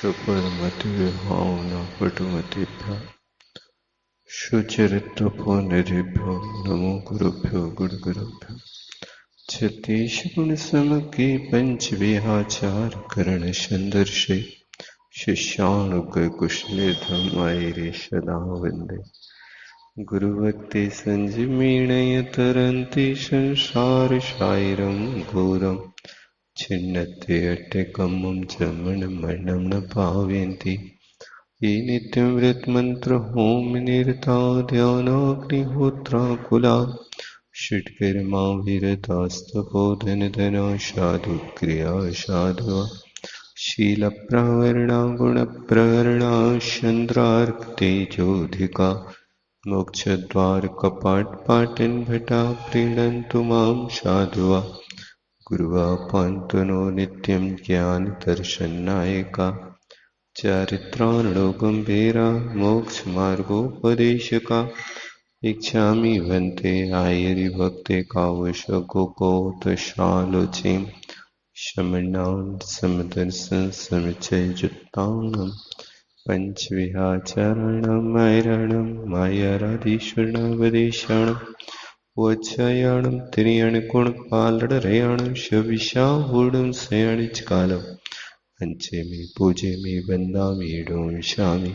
सुपदमतिविभावना पटुमतिभ्यः सुचरित्रफलनिधिभ्यो नमो गुरुभ्यो गुरुगुरुभ्यो क्षितीशगुणसमके पंचविहाचारकरणसन्दर्शे शिष्यानुगकुशलेधमायिरे सदा वन्दे गुरुभक्ति संजीवनीय तरन्ति संसारसागरं घोरं छिन्नते अट्टकमं जमनं न पावयन्ति ये नित्यं व्रतमन्त्रहोमनिरता ध्यानाग्निहोत्राकुला षट्कर्माभिरतास्तपोधनधना साधुक्रिया साधु शीलप्रहरणा गुणप्रहरणा चन्द्रार्कतेजोधिका मोक्षद्वारकपाटपाटनभटा प्रीणन्तु मां साधुवा गुरुवापान्तनो नित्यं ज्ञानदर्शननायका चारित्रार्णो गम्भीरा मोक्षमार्गोपदेशका इच्छामि भन्ते आयरिभक्ते कावशगोकोतशालोचीं शमनान् समदर्शन समुच्चयजुत्तानं पञ्चविहाचारणं मायाराधीश्वरनवदेशानं वत्सायाणं त्रियणगुणपालडरयाणं शविशाहूढं शयनिजकालम् पंचमी पूजेमी वन्दामि डोमिषामि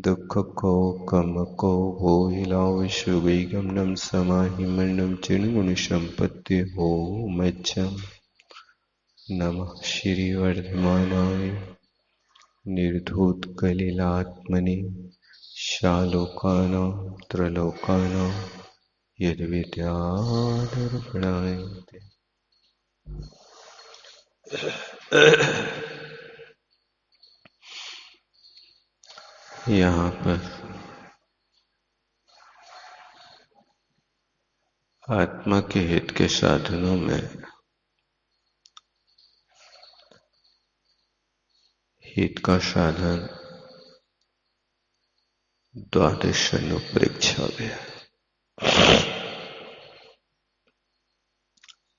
दुःखको कमको भोहिलावशुभैगमनं समाहिमनं चिन्मुनिसम्पत्ति हो मज्जम् नमः श्रीवर्धमानाय निर्धूतकलिलात्मने शालोकानां त्रलोकानां यद्विद्यादर्पणाय यहाँ पर आत्मा के हित के साधनों में हित का साधन द्वादश अनुप्रेक्षा गया।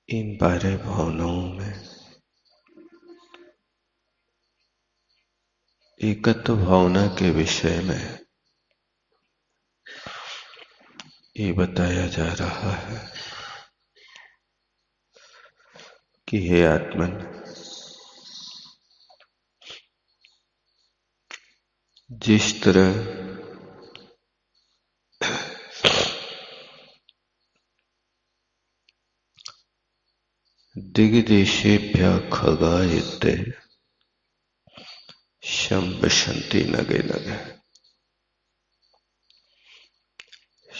इन 12 भावनाओं में एकत्व भावना के विषय में ये बताया जा रहा है कि हे आत्मन, जिस तरह दिग्देशेभ्यः खगायते शंबशन्ति नगे नगे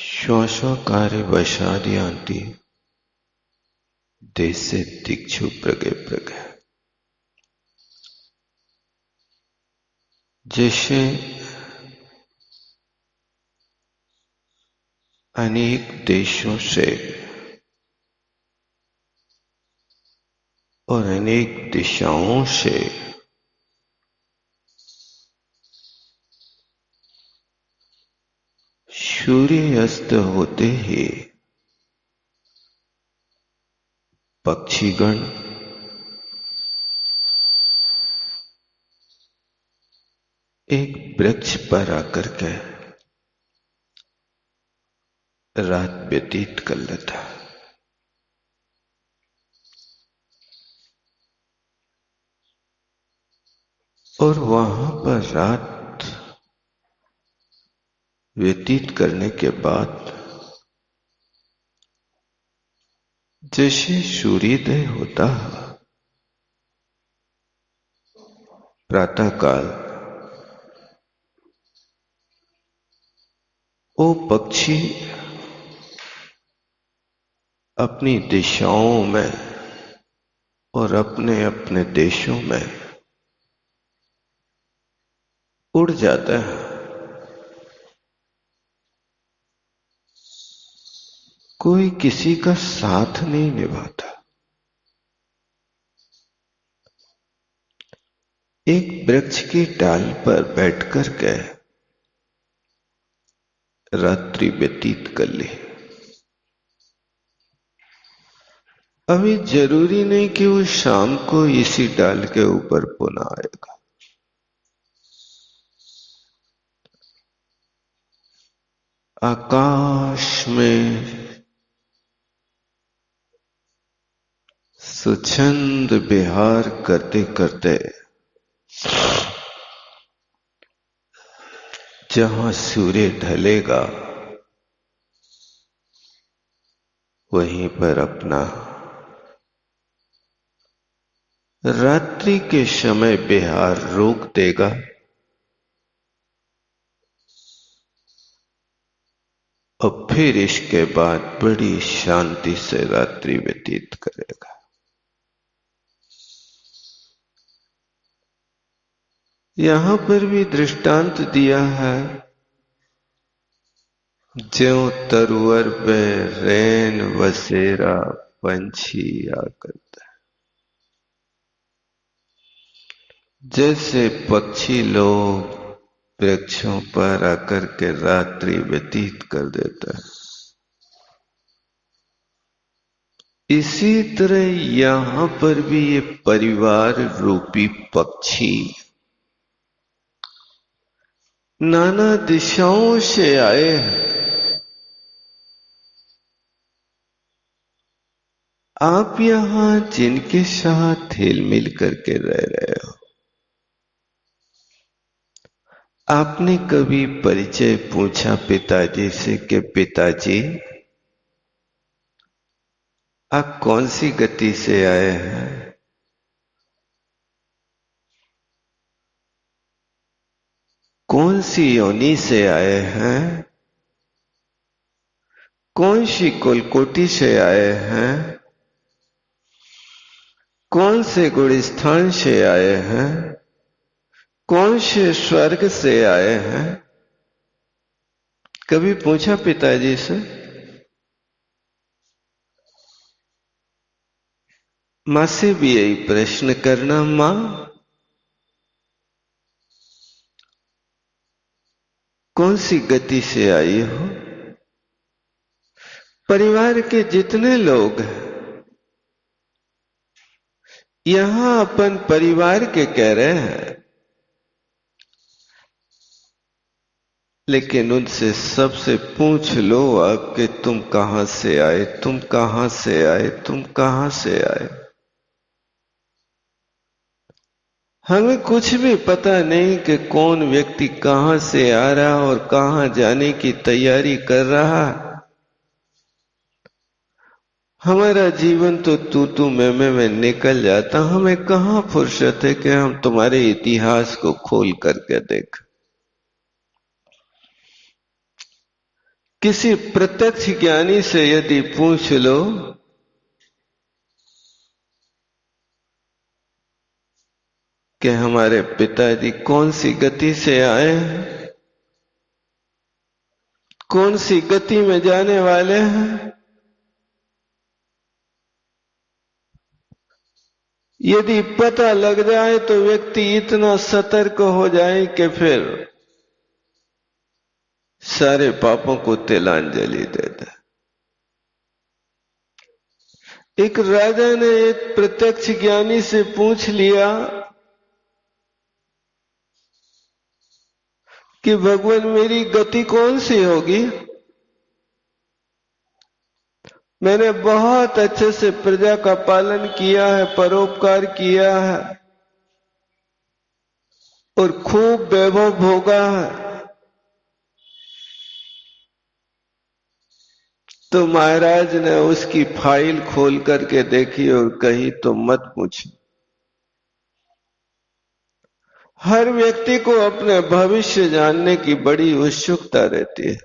श्वासकार्य वशादयांति देशे दिक्षु प्रगे प्रगे। जैसे अनेक देशों से और अनेक दिशाओं से सूर्य अस्त होते ही पक्षीगण एक वृक्ष पर आकर के रात व्यतीत कर लेता। और वहां पर रात व्यतीत करने के बाद जैसे सूर्योदय होता प्रातःकाल, वो पक्षी अपनी दिशाओं में और अपने अपने देशों में उड़ जाता है। कोई किसी का साथ नहीं निभाता। एक वृक्ष की डाल पर बैठकर के रात्रि व्यतीत कर ली। अभी जरूरी नहीं कि वो शाम को इसी डाल के ऊपर पुनः आएगा। आकाश में स्वच्छंद विहार करते करते जहां सूर्य ढलेगा वहीं पर अपना रात्रि के समय विहार रोक देगा और फिर इसके बाद बड़ी शांति से रात्रि व्यतीत करेगा। यहां पर भी दृष्टांत दिया है, ज्यों तरुवर पे रैन बसेरा पंछी आकर, जैसे पक्षी लोग वृक्षों पर आकर के रात्रि व्यतीत कर देता है, इसी तरह यहां पर भी ये परिवार रूपी पक्षी नाना दिशाओं से आए हैं। आप यहां जिनके साथ हिल मिल करके रह रहे हो, आपने कभी परिचय पूछा पिताजी से कि पिताजी आप कौन सी गति से आए हैं? कौन सी योनि से आए हैं? कौन सी कुलकोटि से आए हैं? कौन से गुणस्थान से आए हैं? कौन से स्वर्ग से आए हैं? कभी पूछा पिताजी से? मां से भी यही प्रश्न करना, मां कौन सी गति से आई हो? परिवार के जितने लोग हैं यहां अपन परिवार के कह रहे हैं, लेकिन उनसे सबसे पूछ लो आप कि तुम कहां से आए, तुम कहां से आए, तुम कहां से आए? हमें कुछ भी पता नहीं कि कौन व्यक्ति कहां से आ रहा और कहां जाने की तैयारी कर रहा। हमारा जीवन तो तू मैं निकल जाता, हमें कहां फुर्सत है कि हम तुम्हारे इतिहास को खोल करके देख। किसी प्रत्यक्ष ज्ञानी से यदि पूछ लो कि हमारे पिताजी कौन सी गति से आए हैं, कौन सी गति में जाने वाले हैं, यदि पता लग जाए तो व्यक्ति इतना सतर्क हो जाए कि फिर सारे पापों को तिलांजलि देता। एक राजा ने एक प्रत्यक्ष ज्ञानी से पूछ लिया कि भगवान मेरी गति कौन सी होगी? मैंने बहुत अच्छे से प्रजा का पालन किया है, परोपकार किया है और खूब वैभव भोगा है, तो महाराज ने उसकी फाइल खोल करके देखी और कही तो मत पूछ। हर व्यक्ति को अपने भविष्य जानने की बड़ी उत्सुकता रहती है,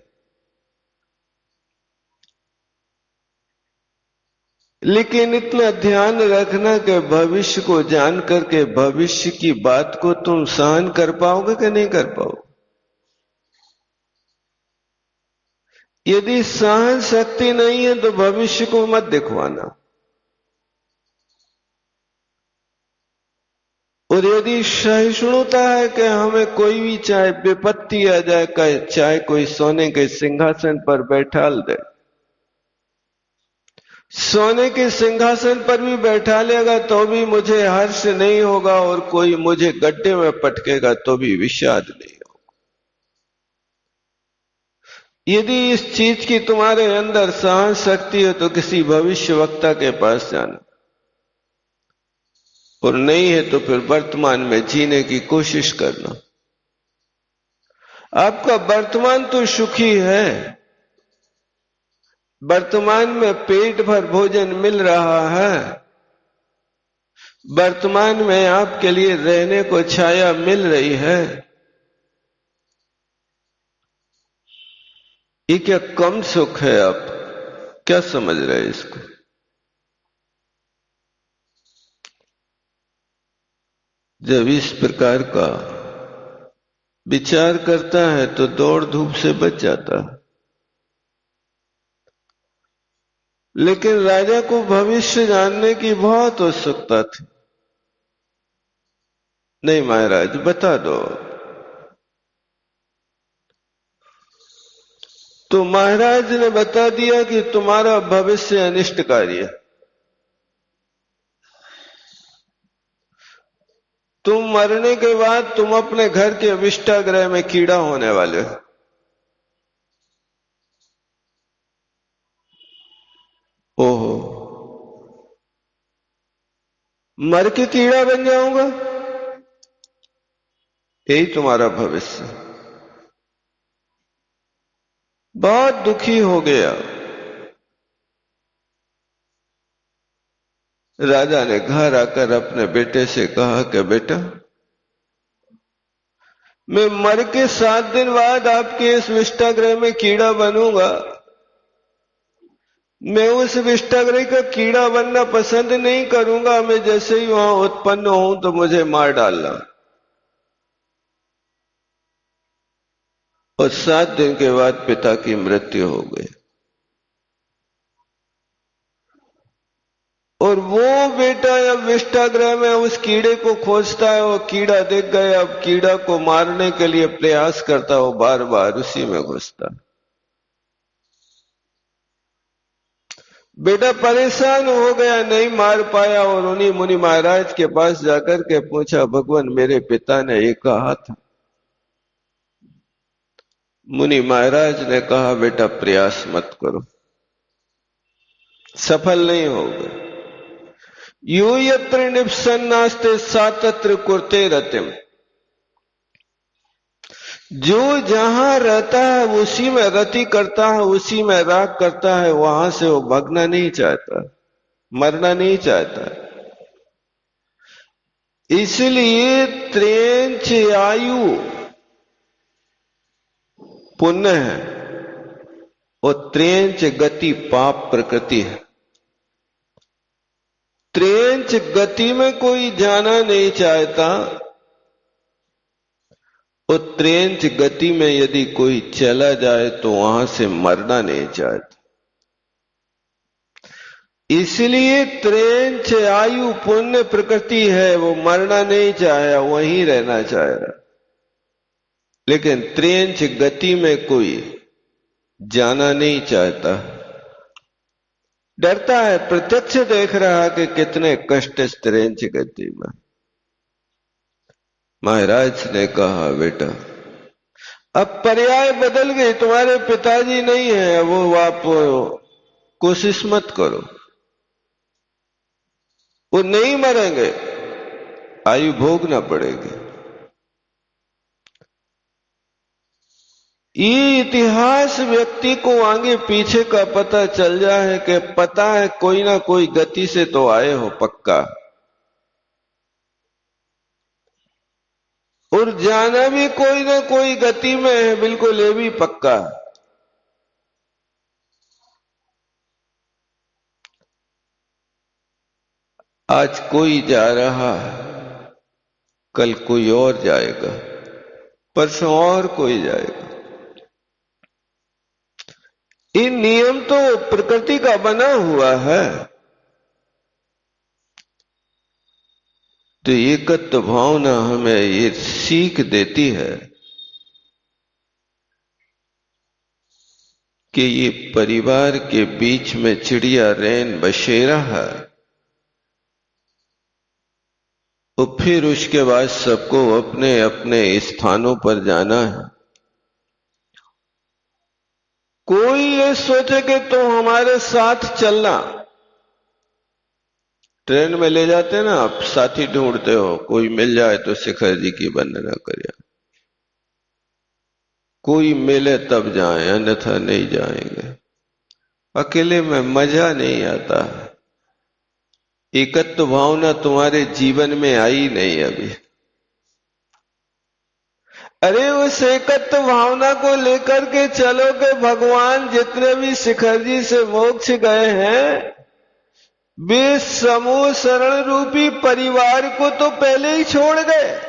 लेकिन इतना ध्यान रखना कि भविष्य को जान करके भविष्य की बात को तुम सहन कर पाओगे कि नहीं कर पाओगे? यदि सहन शक्ति नहीं है तो भविष्य को मत दिखवाना, और यदि सहिष्णुता है कि हमें कोई भी चाहे विपत्ति आ जाए, चाहे कोई सोने के सिंहासन पर बैठा दे, सोने के सिंहासन पर भी बैठा लेगा तो भी मुझे हर्ष नहीं होगा, और कोई मुझे गड्ढे में पटकेगा तो भी विषाद नहीं होगा। यदि इस चीज की तुम्हारे अंदर सहन शक्ति हो तो किसी भविष्य वक्ता के पास जाना, और नहीं है तो फिर वर्तमान में जीने की कोशिश करना। आपका वर्तमान तो सुखी है, वर्तमान में पेट भर भोजन मिल रहा है, वर्तमान में आपके लिए रहने को छाया मिल रही है। ये क्या कम सुख है? आप क्या समझ रहे हैं इसको? जब इस प्रकार का विचार करता है तो दौड़ धूप से बच जाता है। लेकिन राजा को भविष्य जानने की बहुत उत्सुकता थी। नहीं महाराज, बता दो। तो महाराज ने बता दिया कि तुम्हारा भविष्य अनिष्टकारी है। तुम मरने के बाद तुम अपने घर के विष्टागृह में कीड़ा होने वाले हो। ओहो, मर के कीड़ा बन जाऊंगा? यही तुम्हारा भविष्य। बहुत दुखी हो गया। राजा ने घर आकर अपने बेटे से कहा कि बेटा, मैं मर के 7 दिन बाद आपके इस विष्टागृह में कीड़ा बनूंगा। मैं उस विष्टागृह का कीड़ा बनना पसंद नहीं करूंगा। मैं जैसे ही वहां उत्पन्न हूं तो मुझे मार डालना। और 7 दिन के बाद पिता की मृत्यु हो गई। और वो बेटा अब विष्टागृह में उस कीड़े को खोजता है। वो कीड़ा दिख गया, अब कीड़ा को मारने के लिए प्रयास करता है, वो बार बार उसी में घुसता है। बेटा परेशान हो गया, नहीं मार पाया, और उन्हीं मुनि महाराज के पास जाकर के पूछा, भगवान मेरे पिता ने ये कहा था। मुनि महाराज ने कहा, बेटा प्रयास मत करो, सफल नहीं होगा। यो यत्र निप्सन्नास्ते सा तत्र कुरुते रतिम। जो जहां रहता है उसी में रति करता है, उसी में राग करता है। वहां से वो भागना नहीं चाहता, मरना नहीं चाहता। इसलिए त्रेंच आयु पुण्य है और त्रेंच गति पाप प्रकृति है। त्रेंच गति में कोई जाना नहीं चाहता, और त्रेंच गति में यदि कोई चला जाए तो वहां से मरना नहीं चाहता। इसलिए त्रेंच आयु पुण्य प्रकृति है, वो मरना नहीं चाहे, वहीं रहना चाह रहा। लेकिन त्रेंच गति में कोई जाना नहीं चाहता, डरता है। प्रत्यक्ष देख रहा कि कितने कष्ट इस त्रेंच गति में। महाराज ने कहा, बेटा अब पर्याय बदल गई, तुम्हारे पिताजी नहीं है, वो आप कोशिश मत करो, वो नहीं मरेंगे, आयु भोगना पड़ेगी। ये इतिहास व्यक्ति को आगे पीछे का पता चल जाए कि पता है कोई ना कोई गति से तो आए हो पक्का, और जाना भी कोई ना कोई गति में है, बिल्कुल ये भी पक्का है। आज कोई जा रहा है, कल कोई और जाएगा, परसों और कोई जाएगा। ये नियम तो प्रकृति का बना हुआ है। तो एकत्व भावना हमें ये सीख देती है कि ये परिवार के बीच में चिड़िया रैन बसेरा है, और फिर उसके बाद सबको अपने अपने स्थानों पर जाना है। कोई ये सोचे कि तुम हमारे साथ चलना। ट्रेन में ले जाते ना, आप साथी ढूंढते हो, कोई मिल जाए तो शिखर जी की वंदना करिए, कोई मिले तब जाएं, अन्यथा नहीं जाएंगे। अकेले में मजा नहीं आता। एकत्व भावना तुम्हारे जीवन में आई नहीं अभी। अरे उस एकत्व भावना को लेकर के चलो कि भगवान जितने भी शिखर जी से मोक्ष गए हैं, वे समूह शरण रूपी परिवार को तो पहले ही छोड़ गए।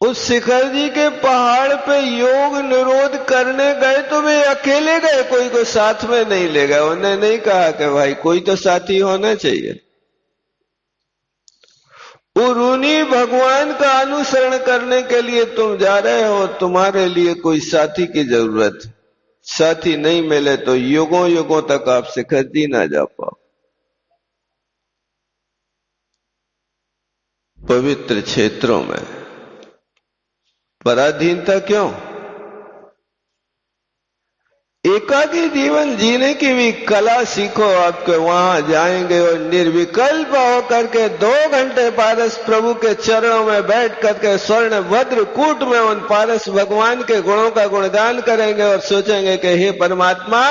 उस शिखर जी के पहाड़ पे योग निरोध करने गए तो वे अकेले गए, कोई को साथ में नहीं ले गए। उन्होंने नहीं कहा कि भाई कोई तो साथी होना चाहिए। उन्हीं भगवान का अनुसरण करने के लिए तुम जा रहे हो, तुम्हारे लिए कोई साथी की जरूरत है। साथी नहीं मिले तो युगों युगों तक आप शिखर जी ना जा पाओ। पवित्र क्षेत्रों में पराधीनता क्यों? एकाकी जीवन जीने की भी कला सीखो। आपके वहां जाएंगे और निर्विकल्प होकर के 2 घंटे पारस प्रभु के चरणों में बैठ करके स्वर्ण भद्र कूट में उन पारस भगवान के गुणों का गुणगान करेंगे और सोचेंगे कि हे परमात्मा,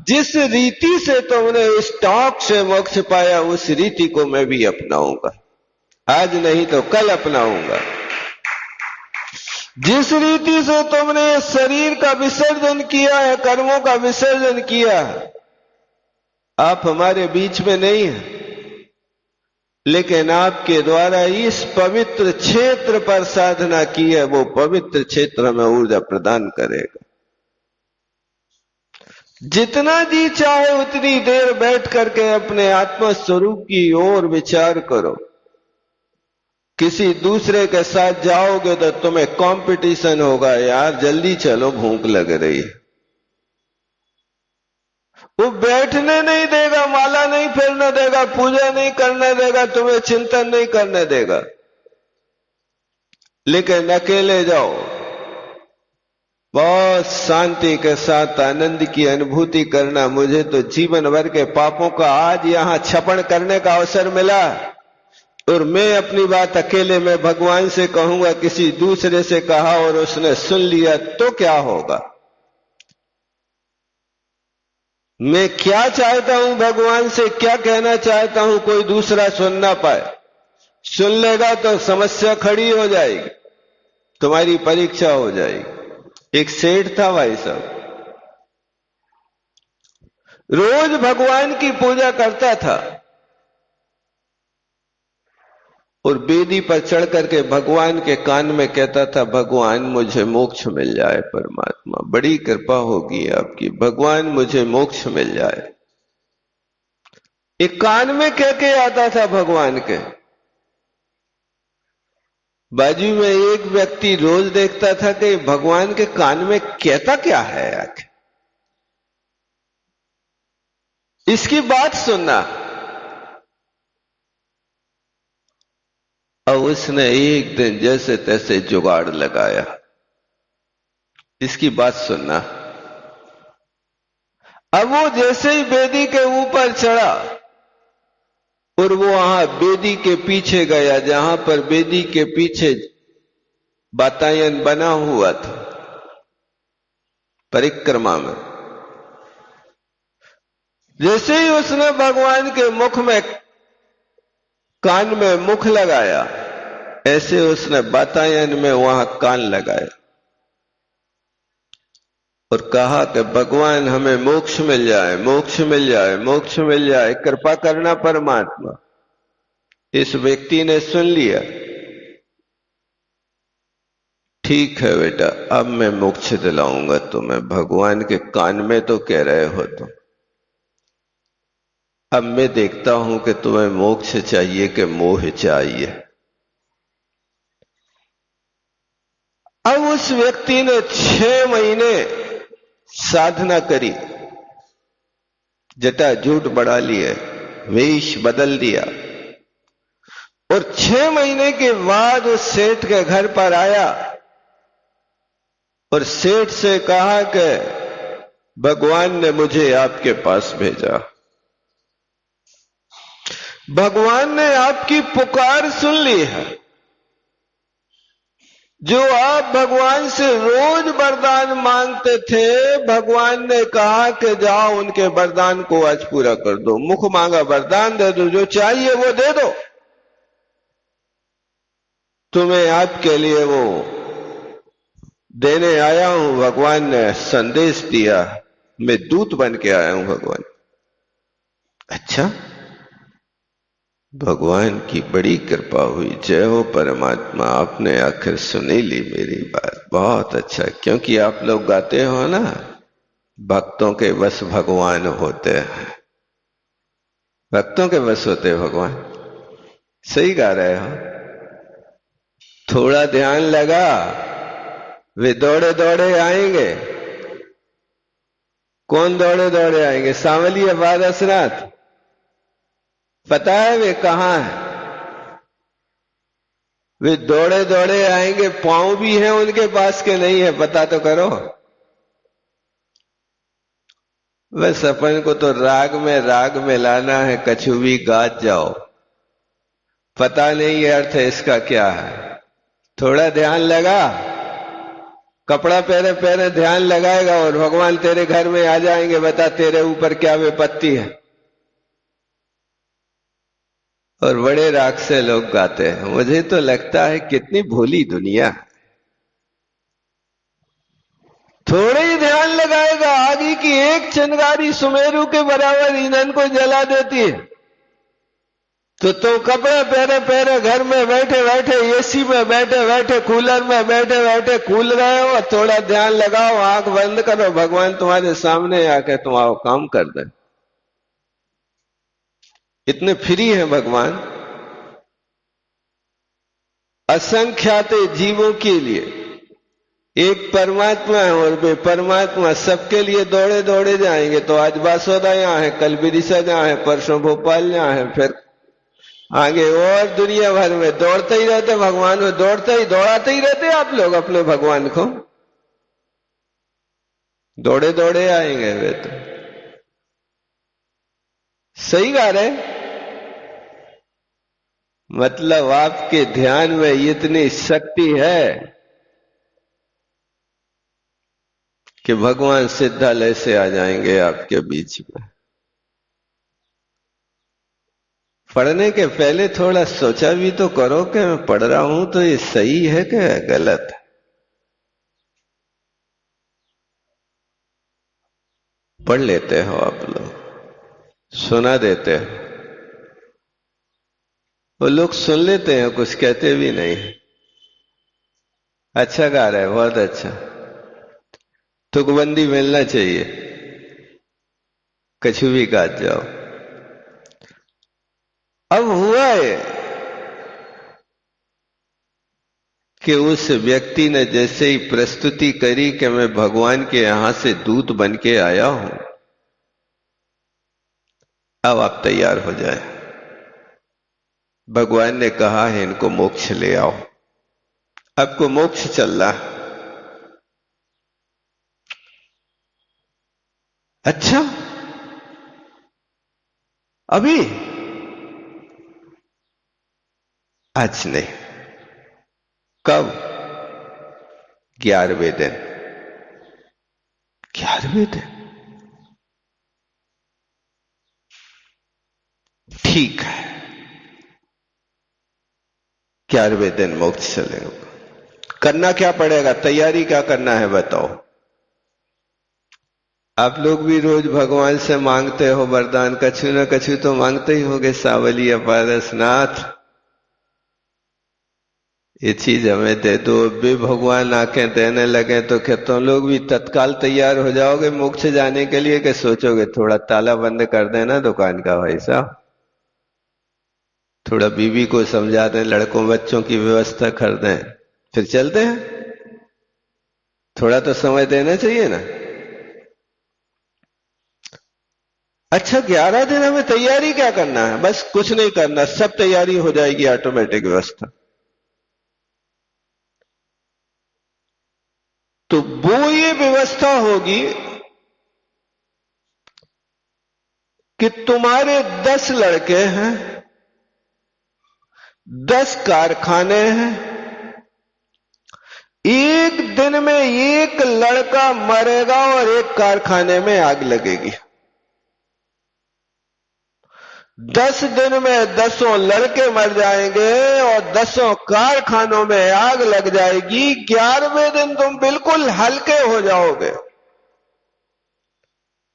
जिस रीति से तुमने इस टॉक से मोक्ष पाया उस रीति को मैं भी अपनाऊंगा, आज नहीं तो कल अपनाऊंगा। जिस रीति से तुमने शरीर का विसर्जन किया है, कर्मों का विसर्जन किया है, आप हमारे बीच में नहीं हैं, लेकिन आपके द्वारा इस पवित्र क्षेत्र पर साधना की है, वो पवित्र क्षेत्र में ऊर्जा प्रदान करेगा। जितना जी चाहे उतनी देर बैठ करके अपने आत्मा स्वरूप की ओर विचार करो। किसी दूसरे के साथ जाओगे तो तुम्हें कंपटीशन होगा, यार जल्दी चलो भूख लग रही है। वो बैठने नहीं देगा, माला नहीं फेरने देगा, पूजा नहीं करने देगा, तुम्हें चिंतन नहीं करने देगा। लेकिन अकेले जाओ, बहुत शांति के साथ आनंद की अनुभूति करना। मुझे तो जीवन भर के पापों का आज यहां क्षपण करने का अवसर मिला और मैं अपनी बात अकेले में भगवान से कहूंगा, किसी दूसरे से कहा और उसने सुन लिया तो क्या होगा? मैं क्या चाहता हूं, भगवान से क्या कहना चाहता हूं, कोई दूसरा सुन ना पाए। सुन लेगा तो समस्या खड़ी हो जाएगी, तुम्हारी परीक्षा हो जाएगी। एक सेठ था भाई साहब, रोज भगवान की पूजा करता था और बेदी पर चढ़ करके भगवान के कान में कहता था, भगवान मुझे मोक्ष मिल जाए, परमात्मा बड़ी कृपा होगी आपकी, भगवान मुझे मोक्ष मिल जाए। एक कान में कह के आता था भगवान के। बाजू में एक व्यक्ति रोज देखता था कि भगवान के कान में कहता क्या है आखिर, इसकी बात सुनना। और उसने एक दिन जैसे तैसे जुगाड़ लगाया, इसकी बात सुनना। अब वो जैसे ही बेदी के ऊपर चढ़ा और वो वहां बेदी के पीछे गया, जहां पर बेदी के पीछे वातायन बना हुआ था परिक्रमा में, जैसे ही उसने भगवान के मुख में कान में मुख लगाया, ऐसे उसने वातायन में वहां कान लगाया और कहा कि भगवान हमें मोक्ष मिल जाए, मोक्ष मिल जाए, मोक्ष मिल जाए, कृपा करना परमात्मा। इस व्यक्ति ने सुन लिया, ठीक है बेटा, अब मैं मोक्ष दिलाऊंगा तुम्हें, भगवान के कान में तो कह रहे हो तुम, अब मैं देखता हूं कि तुम्हें मोक्ष चाहिए कि मोह चाहिए। अब उस व्यक्ति ने 6 महीने साधना करी, जटा झूठ बढ़ा लिए, वेश बदल दिया और 6 महीने के बाद उस सेठ के घर पर आया और सेठ से कहा कि भगवान ने मुझे आपके पास भेजा। भगवान ने आपकी पुकार सुन ली है। जो आप भगवान से रोज वरदान मांगते थे, भगवान ने कहा कि जाओ उनके वरदान को आज पूरा कर दो। मुख मांगा वरदान दे दो, जो चाहिए वो दे दो। तुम्हें आपके लिए वो देने आया हूं। भगवान ने संदेश दिया, मैं दूत बन के आया हूं। भगवान, अच्छा, भगवान की बड़ी कृपा हुई। जय हो परमात्मा, आपने आखिर सुनी ली मेरी बात। बहुत अच्छा, क्योंकि आप लोग गाते हो ना, भक्तों के बस भगवान होते हैं। भक्तों के बस होते हैं भगवान। सही गा रहे हो। थोड़ा ध्यान लगा, वे दौड़े दौड़े आएंगे। कौन दौड़े दौड़े आएंगे? सांवली या पारसनाथ? पता है वे कहां है? वे दौड़े दौड़े आएंगे। पांव भी है उनके पास के नहीं है? पता तो करो। बस अपन को तो राग में लाना है। कछु भी गात जाओ, पता नहीं ये अर्थ है इसका क्या है। थोड़ा ध्यान लगा, कपड़ा पहने पहने ध्यान लगाएगा और भगवान तेरे घर में आ जाएंगे। बता तेरे ऊपर क्या विपत्ति है। और बड़े राग से लोग गाते हैं। मुझे तो लगता है कितनी भोली दुनिया। थोड़े ही ध्यान लगाएगा, आगे की एक चिंगारी सुमेरु के बराबर ईंधन को जला देती है। तो तुम कपड़े पहने पहने घर में बैठे बैठे, एसी में बैठे बैठे, कूलर में बैठे बैठे कूल रहे हो। थोड़ा ध्यान लगाओ, आंख बंद करो, भगवान तुम्हारे सामने आके तुम्हारा काम कर दे। इतने फ्री हैं भगवान असंख्यात जीवों के लिए। एक परमात्मा है और वे परमात्मा सबके लिए दौड़े दौड़े जाएंगे। तो आज बासोदा यहां है, कल विदिशा जहां है, परसों भोपाल जहां है, फिर आगे और दुनिया भर में दौड़ते ही रहते भगवान में। दौड़ाते ही रहते आप लोग अपने भगवान को। दौड़े दौड़े आएंगे वे तो। सही गा रहे। मतलब आपके ध्यान में इतनी शक्ति है कि भगवान सिद्धालय से आ जाएंगे आपके बीच में। पढ़ने के पहले थोड़ा सोचा भी तो करो कि मैं पढ़ रहा हूं तो ये सही है कि गलत है। पढ़ लेते हो आप लोग, सुना देते हो। वो लोग सुन लेते हैं, कुछ कहते भी नहीं। अच्छा गा रहे, बहुत अच्छा। तुकबंदी मिलना चाहिए, कछु भी गात जाओ। अब हुआ है कि उस व्यक्ति ने जैसे ही प्रस्तुति करी कि मैं भगवान के यहां से दूत बन के आया हूं, अब आप तैयार हो जाए। भगवान ने कहा है इनको मोक्ष ले आओ। आपको मोक्ष चल रहा है। अच्छा, अभी? आज नहीं, कब? 11वें दिन। 11वें दिन, ठीक है। 11वें दिन मोक्ष चलेगा। करना क्या पड़ेगा? तैयारी क्या करना है बताओ। आप लोग भी रोज भगवान से मांगते हो वरदान, कछु न कछु तो मांगते ही होगे। सावली अपारसनाथ, ये चीज हमें दे दो। भी भगवान आके देने लगे तो क्या तुम लोग भी तत्काल तैयार हो जाओगे मोक्ष जाने के लिए? कि सोचोगे थोड़ा ताला बंद कर देना दुकान का भाई साहब, थोड़ा बीवी को समझा दें, लड़कों बच्चों की व्यवस्था कर दें, फिर चलते हैं? थोड़ा तो समय देना चाहिए ना। अच्छा, 11 दिन हमें तैयारी क्या करना है? बस कुछ नहीं करना, सब तैयारी हो जाएगी, ऑटोमेटिक व्यवस्था। तो वो ये व्यवस्था होगी कि तुम्हारे 10 लड़के हैं, 10 कारखाने हैं, एक दिन में एक लड़का मरेगा और एक कारखाने में आग लगेगी। 10 दिन में 10 लड़के मर जाएंगे और 10 कारखानों में आग लग जाएगी। 11वें दिन तुम बिल्कुल हल्के हो जाओगे,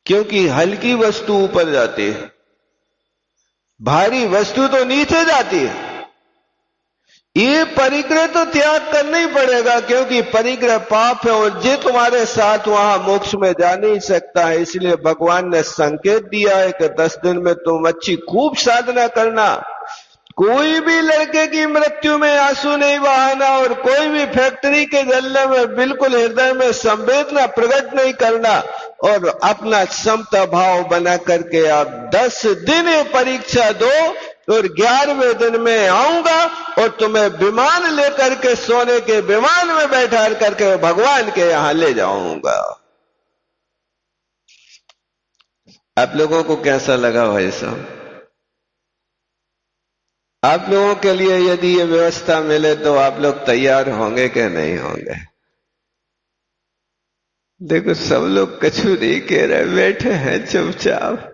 क्योंकि हल्की वस्तु ऊपर जाती है, भारी वस्तु तो नीचे जाती है। ये परिग्रह तो त्याग करना ही पड़ेगा, क्योंकि परिग्रह पाप है और जे तुम्हारे साथ वहां मोक्ष में जा नहीं सकता है। इसलिए भगवान ने संकेत दिया है कि 10 दिन में तुम अच्छी खूब साधना करना, कोई भी लड़के की मृत्यु में आंसू नहीं बहाना और कोई भी फैक्ट्री के जलने में बिल्कुल हृदय में संवेदना प्रकट नहीं करना, और अपना समता भाव बना करके आप 10 दिन परीक्षा दो और 11वें दिन में आऊंगा और तुम्हें विमान लेकर के सोने के विमान में बैठा करके भगवान के यहां ले जाऊंगा। आप लोगों को कैसा लगा भाई साहब? आप लोगों के लिए यदि ये व्यवस्था मिले तो आप लोग तैयार होंगे कि नहीं होंगे? देखो सब लोग कछु नहीं कह रहे, बैठे हैं चुपचाप।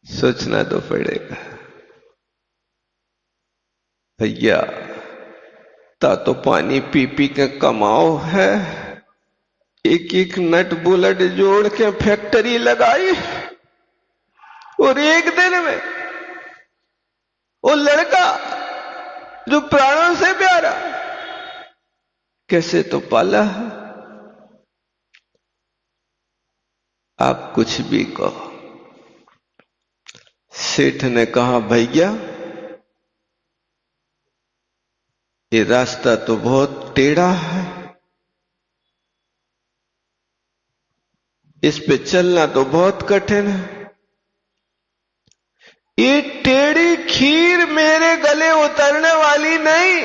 सोचना तो पड़ेगा भैया, तो पानी पी पी के कमाओ है, एक एक नट बुलट जोड़ के फैक्ट्री लगाई और एक दिन में वो लड़का जो प्राणों से प्यारा कैसे तो पाला है। आप कुछ भी कहो। सेठ ने कहा भैया ये रास्ता तो बहुत टेढ़ा है, इस पे चलना तो बहुत कठिन है, ये टेढ़ी खीर मेरे गले उतरने वाली नहीं।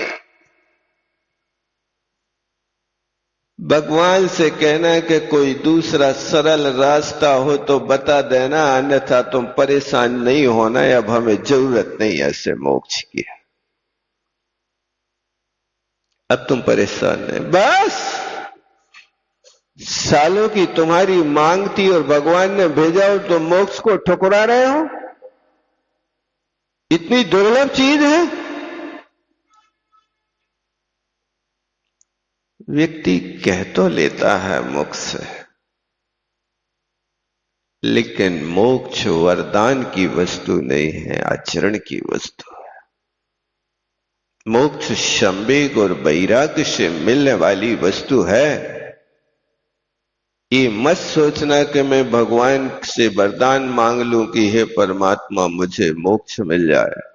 भगवान से कहना कि कोई दूसरा सरल रास्ता हो तो बता देना, अन्यथा तुम परेशान नहीं होना, अब हमें जरूरत नहीं ऐसे मोक्ष की। अब तुम परेशान नहीं, बस सालों की तुम्हारी मांग थी और भगवान ने भेजा और तुम मोक्ष को ठुकरा रहे हो। इतनी दुर्लभ चीज है। व्यक्ति कह तो लेता है मोक्ष से, लेकिन मोक्ष वरदान की वस्तु नहीं है, आचरण की वस्तु है। मोक्ष संवेग और वैराग्य से मिलने वाली वस्तु है। ये मत सोचना कि मैं भगवान से वरदान मांग लूं कि हे परमात्मा मुझे मोक्ष मिल जाए,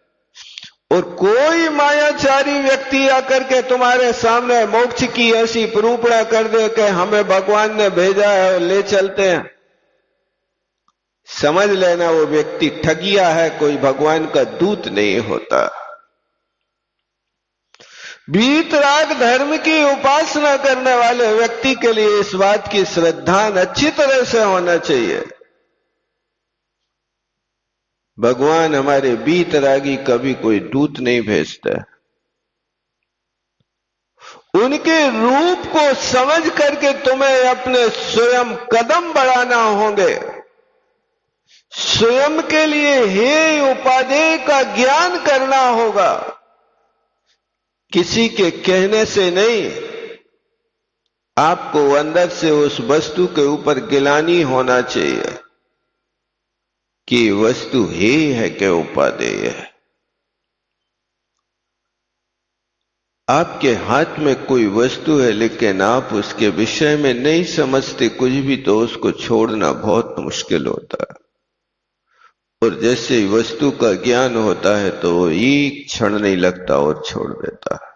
और कोई मायाचारी व्यक्ति आकर के तुम्हारे सामने मोक्ष की ऐसी प्रूपणा कर दे कि हमें भगवान ने भेजा है और ले चलते हैं, समझ लेना वो व्यक्ति ठगिया है, कोई भगवान का दूत नहीं होता। वीतराग धर्म की उपासना करने वाले व्यक्ति के लिए इस बात की श्रद्धा अच्छी तरह से होना चाहिए। भगवान हमारे वीतरागी कभी कोई दूत नहीं भेजता। उनके रूप को समझ करके तुम्हें अपने स्वयं कदम बढ़ाना होंगे। स्वयं के लिए हे उपादेय का ज्ञान करना होगा, किसी के कहने से नहीं। आपको अंदर से उस वस्तु के ऊपर गिलानी होना चाहिए कि वस्तु हे है कि उपादेय है। आपके हाथ में कोई वस्तु है लेकिन आप उसके विषय में नहीं समझते कुछ भी, तो उसको छोड़ना बहुत मुश्किल होता है। और जैसे ही वस्तु का ज्ञान होता है तो वो एक क्षण नहीं लगता और छोड़ देता है।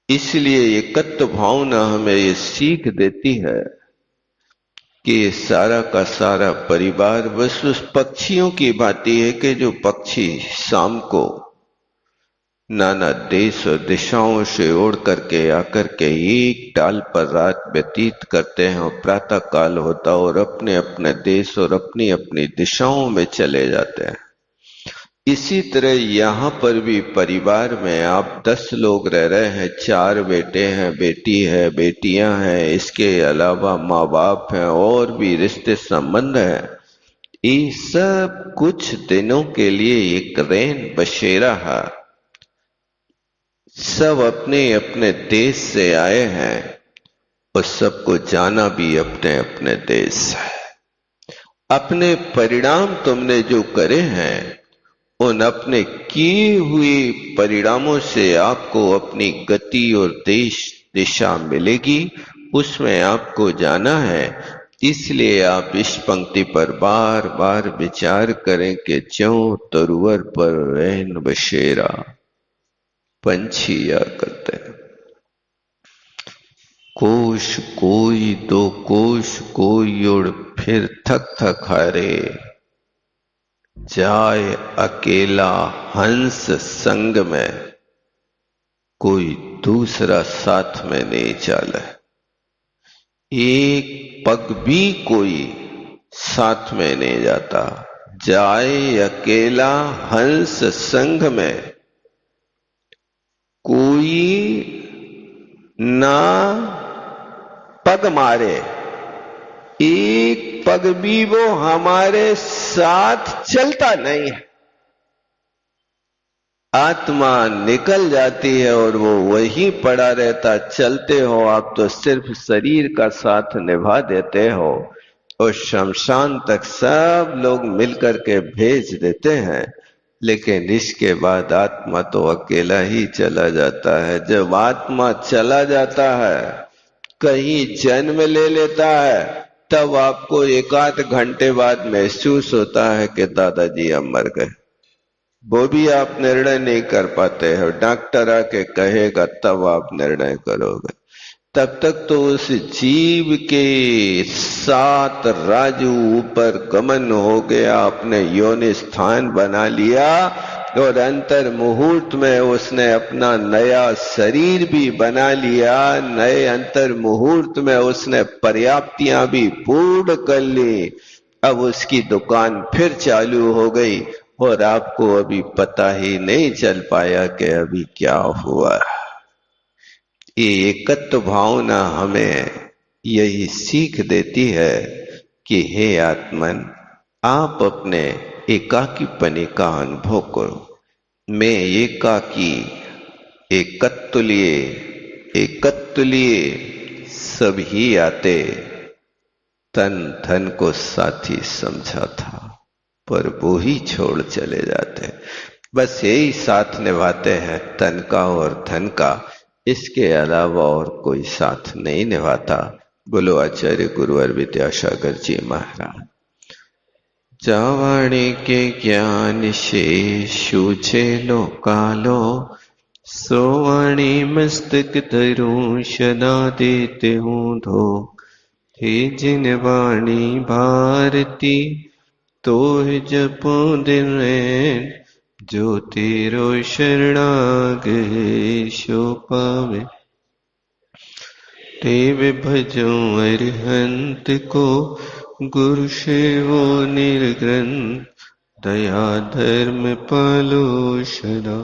इसलिए ये तत्व भावना हमें ये सीख देती है कि ये सारा का सारा परिवार बस उस पक्षियों की भांति है कि जो पक्षी शाम को नाना देश और दिशाओं से उड़ करके आकर के एक डाल पर रात व्यतीत करते हैं और प्रातः काल होता और अपने अपने देश और अपनी अपनी दिशाओं में चले जाते हैं। इसी तरह यहाँ पर भी परिवार में आप 10 लोग रह रहे हैं, 4 बेटे हैं, बेटी है, बेटियां हैं, इसके अलावा माँ बाप हैं और भी रिश्ते संबंध हैं। ये सब कुछ दिनों के लिए एक रैन बसेरा है। सब अपने अपने देश से आए हैं और सबको जाना भी अपने अपने देश है। अपने परिणाम तुमने जो करे हैं उन अपने किए हुए परिणामों से आपको अपनी गति और देश दिशा मिलेगी, उसमें आपको जाना है। इसलिए आप इस पंक्ति पर बार बार विचार करें कि ज्यों तरुवर पर रैन बसेरा पंछी या करते हैं। कोश कोई दो कोश कोई उड़ फिर थक थक हारे, जाए अकेला हंस संग में, कोई दूसरा साथ में नहीं चले। एक पग भी कोई साथ में नहीं जाता। जाए अकेला हंस संग में, कोई ना पग मारे, एक पग भी वो हमारे साथ चलता नहीं है। आत्मा निकल जाती है और वो वहीं पड़ा रहता। चलते हो आप तो सिर्फ शरीर का साथ निभा देते हो और शमशान तक सब लोग मिलकर के भेज देते हैं, लेकिन इसके बाद आत्मा तो अकेला ही चला जाता है। जब आत्मा चला जाता है, कहीं जन्म ले लेता है, तब आपको 1-8 घंटे बाद महसूस होता है कि दादाजी अब मर गए। वो भी आप निर्णय नहीं कर पाते हो, डॉक्टर आके कहेगा तब आप निर्णय करोगे। तब तक तो उस जीव के 7 राजू ऊपर गमन हो गया, अपने योनि स्थान बना लिया और अंतर मुहूर्त में उसने अपना नया शरीर भी बना लिया। नए अंतर मुहूर्त में उसने पर्याप्तियां भी पूर्ण कर ली। अब उसकी दुकान फिर चालू हो गई और आपको अभी पता ही नहीं चल पाया कि अभी क्या हुआ। ये एकत्व भावना हमें यही सीख देती है कि हे आत्मन, आप अपने एकाकीपने का अनुभव करो। मैं एकाकी, एकत्व लिए सभी आते, तन धन को साथी समझा था पर वो ही छोड़ चले जाते। बस यही साथ निभाते हैं, तन का और धन का, इसके अलावा और कोई साथ नहीं निभाता। बोलो आचार्य गुरुवर विद्यासागर जी महाराज। जावाणी के ज्ञान से सूझे लो कालो, सोवाणी मस्तक धरूं सदा देते हूँ धो। हे जिन वाणी भारती तो जपो दिन रैन, जो तेरो शरणागत सो पावे। देव भजो अरिहंत को, गुरु सेवो निर्ग्रंथ, दया धर्म पालो सदा।